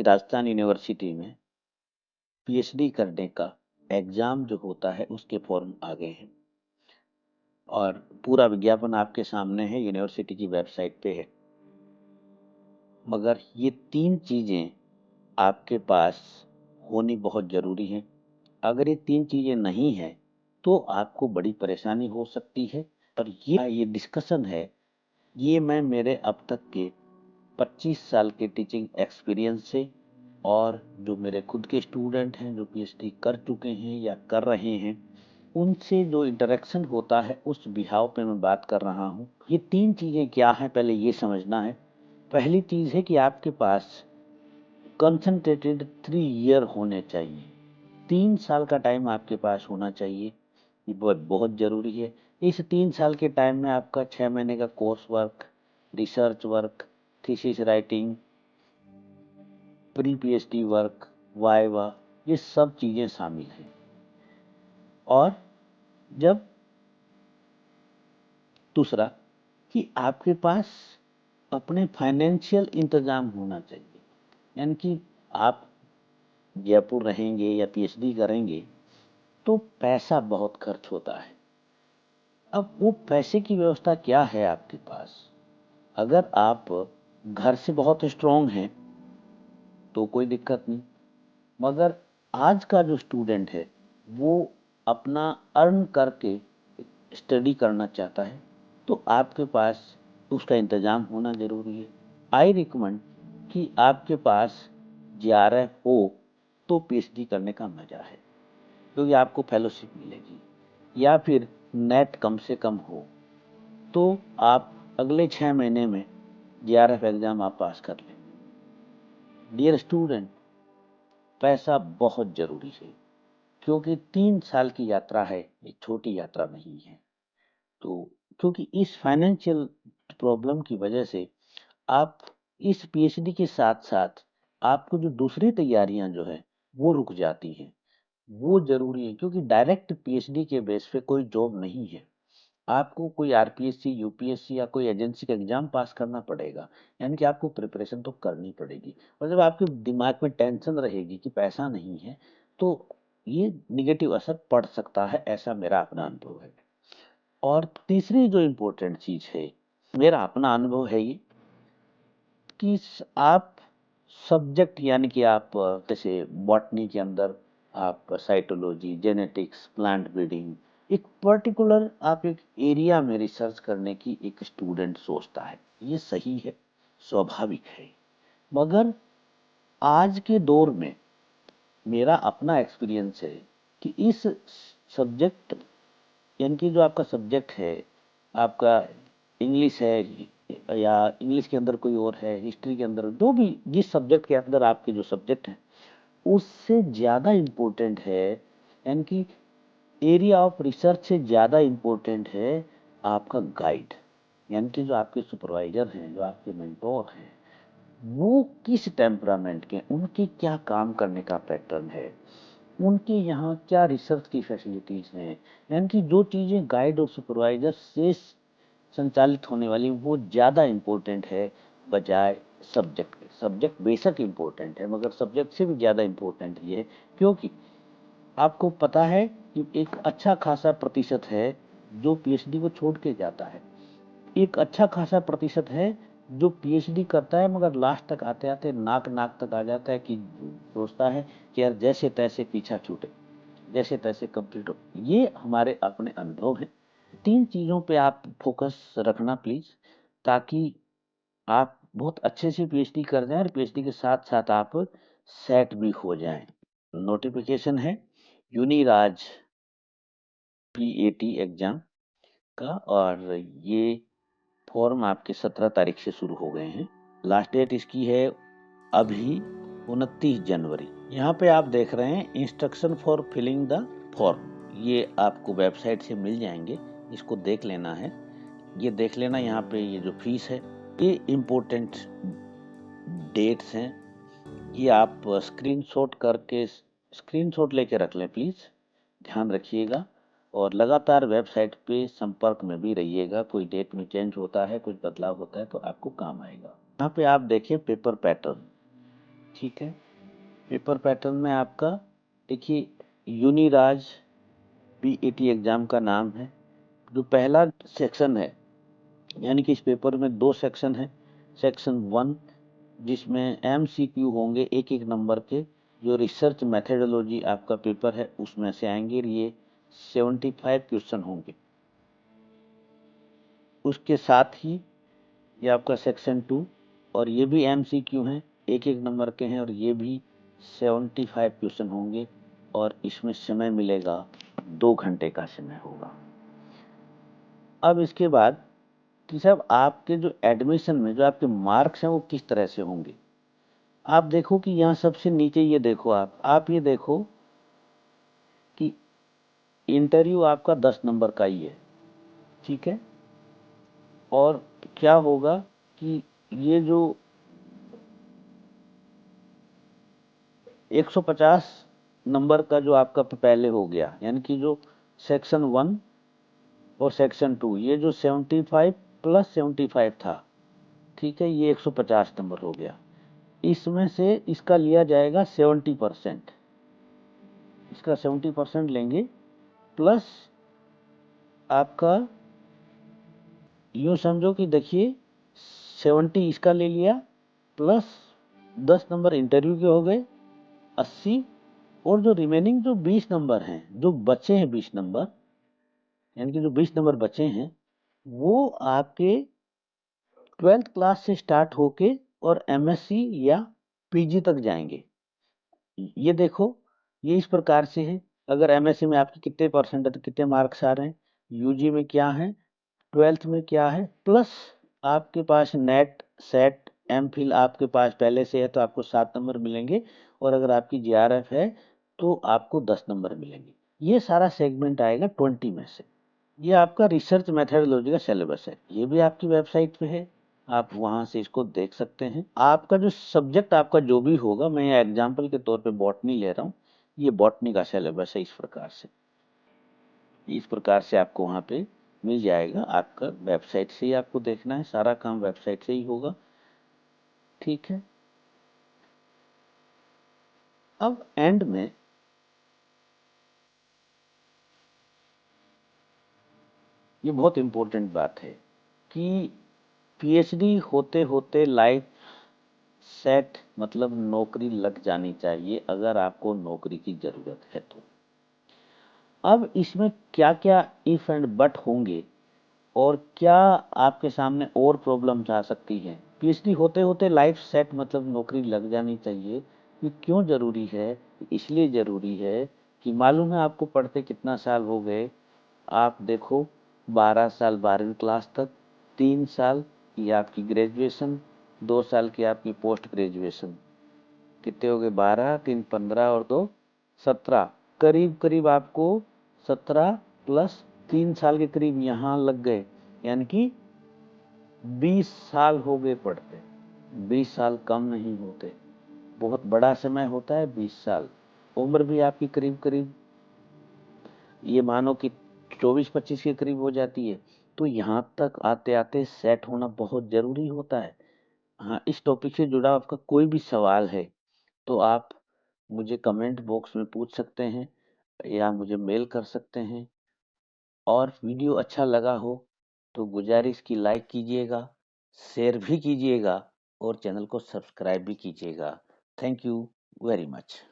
Rajasthan university में PhD करने का एग्ज़ाम जो होता है उसके फॉर्म आ गए हैं और पूरा विज्ञापन आपके सामने है, यूनिवर्सिटी की वेबसाइट पे है। मगर ये 3 चीज़ें आपके पास होनी बहुत ज़रूरी है। अगर ये 3 चीज़ें नहीं हैं, तो आपको बड़ी परेशानी हो सकती है और ये डिस्कशन है, ये मैं मेरे अब तक के 25 साल के टीचिंग एक्सपीरियंस से और जो मेरे खुद के स्टूडेंट हैं जो पीएचडी कर चुके हैं या कर रहे हैं, उनसे जो इंटरेक्शन होता है उस बिहाव पे मैं बात कर रहा हूँ। ये 3 चीज़ें क्या हैं पहले ये समझना है। पहली चीज़ है कि आपके पास कंसंट्रेटेड 3 ईयर होने चाहिए। 3 साल का टाइम आपके पास होना चाहिए, ये बहुत ज़रूरी है। इस 3 साल के टाइम में आपका 6 महीने का course work, research work, thesis writing, pre PhD work, viva, ये सब चीज़ें शामिल हैं। और जब दूसरा कि आपके पास अपने फाइनेंशियल इंतज़ाम होना चाहिए, यानी कि आप जयपुर रहेंगे या पीएचडी करेंगे तो पैसा बहुत खर्च होता है। अब वो पैसे की व्यवस्था क्या है आपके पास? अगर आप घर से बहुत स्ट्रांग हैं तो कोई दिक्कत नहीं, मगर आज का जो स्टूडेंट है वो अपना अर्न करके स्टडी करना चाहता है, तो आपके पास उसका इंतज़ाम होना ज़रूरी है। आई रिकमेंड कि आपके पास जेआरएफ हो तो पीएचडी करने का मज़ा है, क्योंकि आपको फेलोशिप मिलेगी, या फिर नेट कम से कम हो तो आप अगले 6 महीने में जेआरएफ एग्ज़ाम आप पास कर लें। डियर स्टूडेंट, पैसा बहुत ज़रूरी है, क्योंकि 3 साल की यात्रा है, ये छोटी यात्रा नहीं है। तो क्योंकि इस फाइनेंशियल प्रॉब्लम की वजह से आप इस पीएचडी के साथ-साथ आपको जो दूसरी तैयारियां जो है वो रुक जाती हैं। वो ज़रूरी है, क्योंकि डायरेक्ट पीएचडी के बेस पे कोई जॉब नहीं है। आपको कोई आरपीएससी, यूपीएससी या कोई एजेंसी का एग्जाम पास करना पड़ेगा, यानी कि आपको प्रिपरेशन तो करनी पड़ेगी। और जब आपके दिमाग में टेंशन रहेगी कि पैसा नहीं है, तो ये निगेटिव असर पड़ सकता है, ऐसा मेरा अपना अनुभव है। और तीसरी जो इम्पोर्टेंट चीज़ है, मेरा अपना अनुभव है ये कि आप सब्जेक्ट, यानी कि आप जैसे बॉटनी के अंदर आप साइटोलॉजी, जेनेटिक्स, प्लांट ब्रीडिंग, एक पर्टिकुलर आप एक एरिया में रिसर्च करने की एक स्टूडेंट सोचता है, ये सही है, स्वाभाविक है। मगर आज के दौर में मेरा अपना एक्सपीरियंस है कि इस सब्जेक्ट, यानी कि जो आपका सब्जेक्ट है, आपका इंग्लिश है या इंग्लिश के अंदर कोई और है, हिस्ट्री के अंदर, जो भी जिस सब्जेक्ट के अंदर आपके जो सब्जेक्ट हैं, उससे ज़्यादा इम्पोर्टेंट है, यानी कि एरिया ऑफ रिसर्च से ज़्यादा इम्पोर्टेंट है आपका गाइड, यानी कि जो आपके सुपरवाइजर हैं, जो आपके मेंटोर हैं, वो किस टेम्परामेंट के, उनके क्या काम करने का पैटर्न है, उनके यहाँ क्या रिसर्च की फैसिलिटीज़ हैं। यानी कि जो चीज़ें गाइड और सुपरवाइजर से संचालित होने वाली वो ज़्यादा इम्पोर्टेंट है बजाय सब्जेक्ट के। सब्जेक्ट बेशक इम्पोर्टेंट है, मगर सब्जेक्ट से भी ज़्यादा इम्पोर्टेंट ये है, क्योंकि आपको पता है कि एक अच्छा खासा प्रतिशत है जो पीएचडी को छोड़ के जाता है, एक अच्छा खासा प्रतिशत है जो पीएचडी करता है मगर लास्ट तक आते आते नाक तक आ जाता है, कि सोचता है कि यार जैसे तैसे पीछा छूटे, जैसे तैसे कंप्लीट हो। ये हमारे अपने अनुभव हैं। 3 चीज़ों पे आप फोकस रखना प्लीज़, ताकि आप बहुत अच्छे से पीएचडी कर जाएं और पीएचडी के साथ साथ आप सेट भी हो जाएं। नोटिफिकेशन है यूनिराज पीएटी एग्जाम का, और ये फॉर्म आपके 17 तारीख से शुरू हो गए हैं। लास्ट डेट इसकी है अभी 29 जनवरी। यहाँ पे आप देख रहे हैं instruction for filling the form, ये आपको वेबसाइट से मिल जाएंगे, इसको देख लेना है। ये देख लेना, यहाँ पे ये जो फीस है, ये इम्पोर्टेंट डेट्स हैं, ये आप स्क्रीनशॉट लेके रख लें प्लीज़, ध्यान रखिएगा। और लगातार वेबसाइट पे संपर्क में भी रहिएगा, कोई डेट में चेंज होता है, कुछ बदलाव होता है तो आपको काम आएगा। यहाँ पे आप देखिए पेपर पैटर्न, ठीक है। पेपर पैटर्न में आपका देखिए यूनिराज PAT एग्जाम का नाम है। जो पहला सेक्शन है, यानी कि इस पेपर में 2 सेक्शन है। सेक्शन 1 जिसमें MCQ होंगे एक एक नंबर के, जो रिसर्च मेथडोलॉजी आपका पेपर है उसमें से आएंगे, ये 75 क्वेश्चन होंगे। उसके साथ ही ये आपका सेक्शन 2 और ये भी MCQ हैं, एक एक नंबर के हैं और ये भी 75 क्वेश्चन होंगे और इसमें समय मिलेगा 2 घंटे का समय होगा। अब इसके बाद कि साहब आपके जो एडमिशन में जो आपके मार्क्स हैं वो किस तरह से होंगे। आप देखो कि यहाँ सबसे नीचे ये देखो, आप ये देखो कि इंटरव्यू आपका 10 नंबर का ही है, ठीक है। और क्या होगा कि ये जो 150 नंबर का जो आपका पहले हो गया, यानी कि जो सेक्शन 1 और सेक्शन 2, ये जो 75 प्लस 75 था, ठीक है, ये 150 नंबर हो गया। इसमें से इसका लिया जाएगा 70%, इसका 70% लेंगे, प्लस आपका यूं समझो कि देखिए 70 इसका ले लिया, प्लस 10 नंबर इंटरव्यू के हो गए 80, और जो रिमेनिंग जो 20 नंबर हैं, जो बचे हैं 20 नंबर, यानी कि जो 20 नंबर बचे हैं वो आपके 12th क्लास से स्टार्ट होके और MSc या PG तक जाएंगे। ये देखो ये इस प्रकार से है। अगर MSc में आपके कितने परसेंट है तो कितने मार्क्स आ रहे हैं, UG में क्या है, 12th में क्या है, प्लस आपके पास नेट सेट MPhil आपके पास पहले से है तो आपको 7 नंबर मिलेंगे, और अगर आपकी JRF है तो आपको 10 नंबर मिलेंगे। ये सारा सेगमेंट आएगा 20 में से। ये आपका रिसर्च मेथडोलॉजी का सिलेबस है, ये भी आपकी वेबसाइट पे है, आप वहां से इसको देख सकते हैं। आपका जो सब्जेक्ट आपका जो भी होगा, मैं एग्जांपल के तौर पे बॉटनी ले रहा हूँ, ये बॉटनी का सिलेबस है। इस प्रकार से आपको वहाँ पे मिल जाएगा। आपका वेबसाइट से ही आपको देखना है, सारा काम वेबसाइट से ही होगा, ठीक है। अब एंड में ये बहुत इंपॉर्टेंट बात है कि PhD होते होते लाइफ सेट, मतलब नौकरी लग जानी चाहिए अगर आपको नौकरी की जरूरत है तो। अब इसमें क्या क्या इफ एंड बट होंगे और क्या आपके सामने और प्रॉब्लम्स आ सकती हैं। PhD होते होते लाइफ सेट मतलब नौकरी लग जानी चाहिए, ये क्यों जरूरी है। इसलिए जरूरी है कि मालूम है आपको पढ़ते कितना साल हो गए, आप देखो 12 साल 12वीं क्लास तक, 3 साल की आपकी ग्रेजुएशन, 2 साल की आपकी पोस्ट ग्रेजुएशन, कितने हो गए 12, 3 15 और 2 17, करीब करीब आपको 17 प्लस 3 साल के करीब यहाँ लग गए, यानी कि 20 साल हो गए पढ़ते। 20 साल कम नहीं होते, बहुत बड़ा समय होता है 20 साल। उम्र भी आपकी करीब करीब ये मानो कि 24-25 के करीब हो जाती है। तो यहाँ तक आते आते सेट होना बहुत जरूरी होता है। हाँ, इस टॉपिक से जुड़ा आपका कोई भी सवाल है तो आप मुझे कमेंट बॉक्स में पूछ सकते हैं या मुझे मेल कर सकते हैं। और वीडियो अच्छा लगा हो तो गुजारिश की लाइक कीजिएगा, शेयर भी कीजिएगा और चैनल को सब्सक्राइब भी कीजिएगा। Thank you very much.